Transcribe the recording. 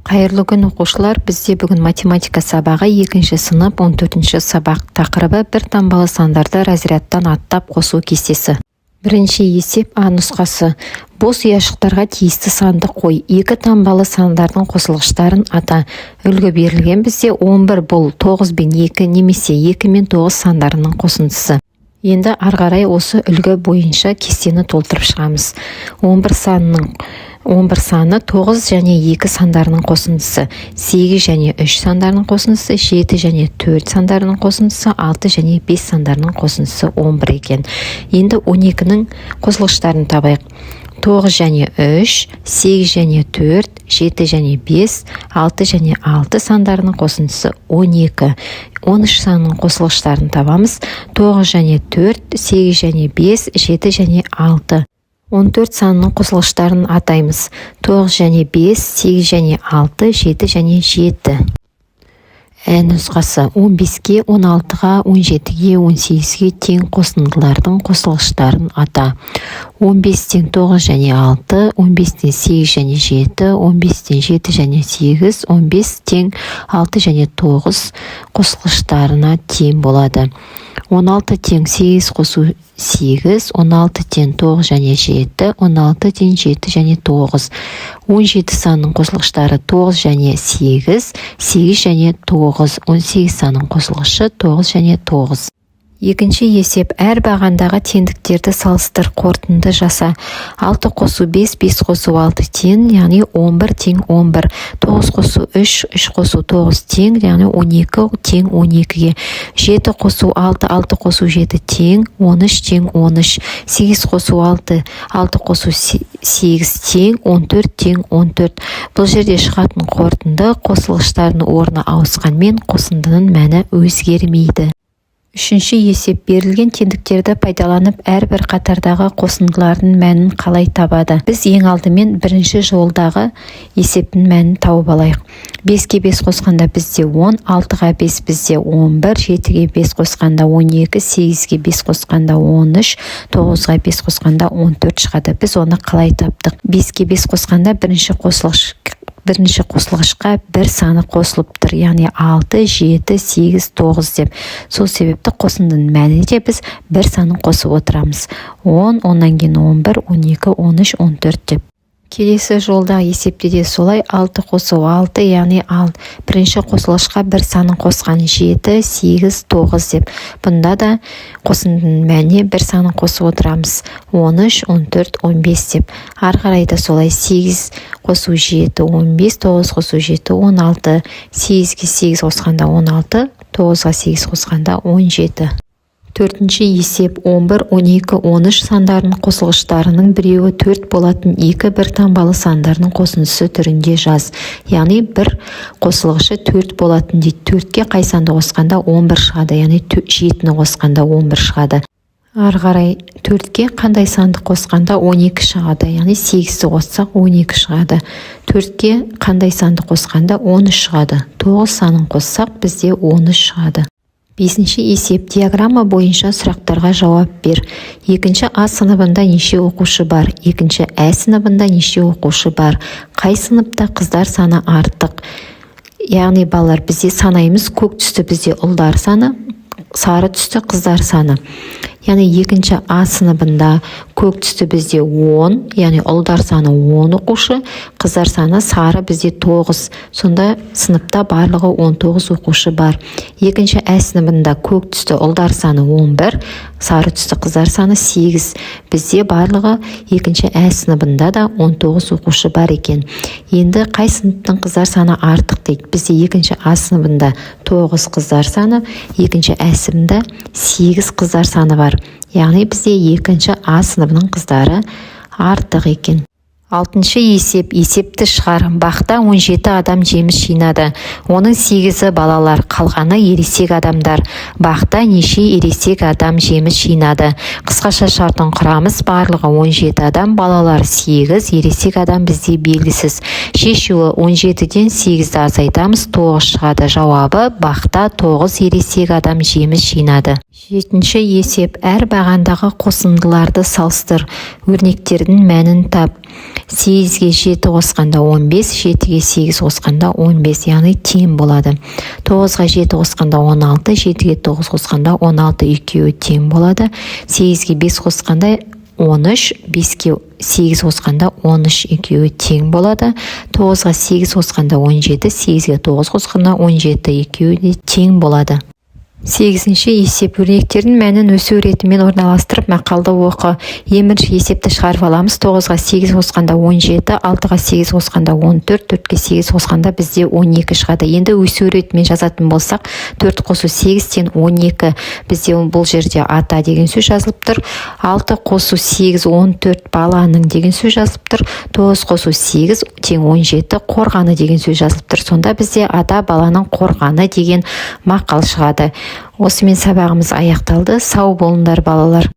Қайырлы күн оқушылар, бізде бүгін математика сабағы 2-ші сынып 14-ші сабақ тақырыбы бір таңбалы сандарды разрядтан аттап қосу кестесі. Бірінші есеп А нұсқасы. Бос ұяшықтарға тиісті санды қой. Екі таңбалы сандардың қосылғыштарын ата. Үлгі берілген бізде 11 бұл 9 бен 2 немесе 2 мен 9 сандарының қосындысы. Енді арғарай осы үлгі бойынша кестені толтырып шығамыз. 11 саны 9 және 2 сандарының қосындысы, 8 және 3 сандарының қосындысы, 7 және 4 сандарының қосындысы, 6 және 5 сандарының қосындысы 11 екен. Енді 12-нің қосылғыштарын табайық. 9 және 3, 8 және 4, 7 және 5, 6 және 6 сандарының қосындысы 12. 13 санының қосылғыштарын табамыз. 9 және 4, 8 және 5, 7 және 6. 14 санының қосылғыштарын атаймыз. 9 және 5, 8 және 6, 7 және 7. Ә нұсқасы 15-ге, 16-ға, 17-ге, 18-ге тең қосындылардың қосылғыштарын ата. 15-тен 9 және 6, 15-тен 8 және 7, 15-тен 7 және 8, 15 тең 6 және 9 қосылғыштарына тең болады. 16 тең 8 қосу 8, 16 тең 9 және 7, 16 тең 7 және 9. 17 санның қосылғыштары 9 және 8, 8 және 9. 18 санның қосылғышы 9 және 9. Екінші есеп әр бағандағы теңдіктерді салыстыр, қорытынды жаса. 6 қосу 5, 5 қосу 6 тең, яғни 11 тең 11. 9 қосу 3, 3 қосу 9 тең, яғни 12 тең 12-ге. 7 қосу 6, 6 қосу 7 тең, 13 тең 13. 8 қосу 6, 6 қосу 8 тең, 14 тең 14. Бұл жерде шығатын қорытынды қосылғыштардың орны ауысқанмен қосындының мәні өзгермейді. Үшінші есеп берілген теңдіктерді пайдаланып әрбір қатардағы қосындылардың мәнін қалай табады? Біз ең алдымен бірінші жолдағы есептің мәнін тауып алайық. 5-ке 5 қосқанда бізде 10, 6-ға 5 бізде 11, 7-ге 5 қосқанда 12, 8-ге 5 қосқанда 13, 9-ға 5 қосқанда 14 шығады. Біз оны қалай таптық? 5-ке 5 қосқанда бірінші қосылғышқа бір саны қосылып тұр, яғни 6, 7, 8, 9 деп. Сол себепті қосындының мәнінде біз бір санын қосып отырамыз. 10, оннан кейін 11, 12, 13, 14 деп. Келесі жолдағы есепте де солай 6 қосу 6, яғни бірінші қосылғышқа бір санын қосқан 7, 8, 9 деп. Бұнда да қосындының мәніне бір санын қосып отырамыз. 13, 14, 15 деп. Ары қарай да солай 8 қосу 7, 15, 9 қосу 7, 16, 8-ге 8 қосқанда 16, 9-ға 8 қосқанда 17. Төртінші есеп 11, 12, 13 сандарының қосылғыштарының біреуі 4 болатын екі бір таңбалы сандарының қосындысы түрінде жаз. Яғни бір қосылғышы 4 болатын дейді. 4-ке қай санды қосқанда 11 шығады, яғни 7-ні қосқанда 11 шығады. Ары қарай 4-ке қандай санды қосқанда 12 шығады, яғни 8-ті қоссақ 12 шығады. 4-ке қандай санды қосқанда 13 шығады. 9 санын қоссақ бізде 13 шығады. Бесінші есеп диаграмма бойынша сұрақтарға жауап бер. Екінші А сыныбында неше оқушы бар? Екінші Ә сыныбында неше оқушы бар? Қай сыныпта қыздар саны артық? Яғни балалар, бізде санаймыз, көк түсті бізде ұлдар саны, сары түсті қыздар саны. Яғни екінші А сыныбында көк түсті бізде 10, яғни ұлдар саны 10 оқушы, қыздар саны сары бізде 9. Сонда сыныпта барлығы 19 оқушы бар. Екінші Ә сыныбында көк түсті ұлдар саны 11, сары түсті қыздар саны 8. Бізде барлығы екінші Ә сыныбында да 19 оқушы бар екен. Енді қай сыныптың қыздар саны артық дейді? Бізде екінші А сыныбында 9 қыздар саны, екінші Ә сыныбында 8 қыздар саны бар. Яғни бізде екінші А сыныбының қыздары артық екен. Алтыншы есеп, есепті шығар. Бақта 17 адам жеміс жинады. Оның 8-і балалар, қалғаны ересек адамдар. Бақта неше ересек адам жеміс жинады? Қысқаша шартын құрамыз, барлығы 17 адам, балалар 8, ересек адам бізде белгісіз. Шешуі 17-ден 8-ді азайтамыз, 9 шығады. Жауабы бақта 9 ересек адам жеміс жинады. Жетінші есеп. Әр бағандағы қосындыларды салыстыр. Өрнектердің мәнін тап. 8-ге 7 қосқанда 15, 7-ге 8 қосқанда 15, яғни тең болады. 9-ға 7 қосқанда 16, 7-ге 9 қосқанда 16, екеуі тең болады. 8-ге 5 қосқанда 13, 5-ге 8 қосқанда 13, екеуі тең болады. 9-ға 8 қосқанда 17, 8-ге 9 қосқанда 17, екеуі де тең болады. 8-ші есеп. Өрнектердің мәнін өсу ретімен орналастырып мақалды оқы. Ең бірінші есепті шығарып аламыз. 9-ға 8 қосқанда 17, 6-ға 8 қосқанда 14, 4-ге 8 қосқанда бізде 12 шығады. Енді өсу ретімен жазатын болсақ, 4 қосу 8-тен 12. Бізде бұл жерде ата деген сөз жазылып тұр. 6 қосу 8, 14 баланың деген сөз жазылып тұр. 9 қосу 8 тең 17 қорғаны деген сөз жазылып тұр. Сонда бізде ата баланың қорғаны деген мақал шығады. Осымен сабағымыз аяқталды. Сау болыңдар балалар.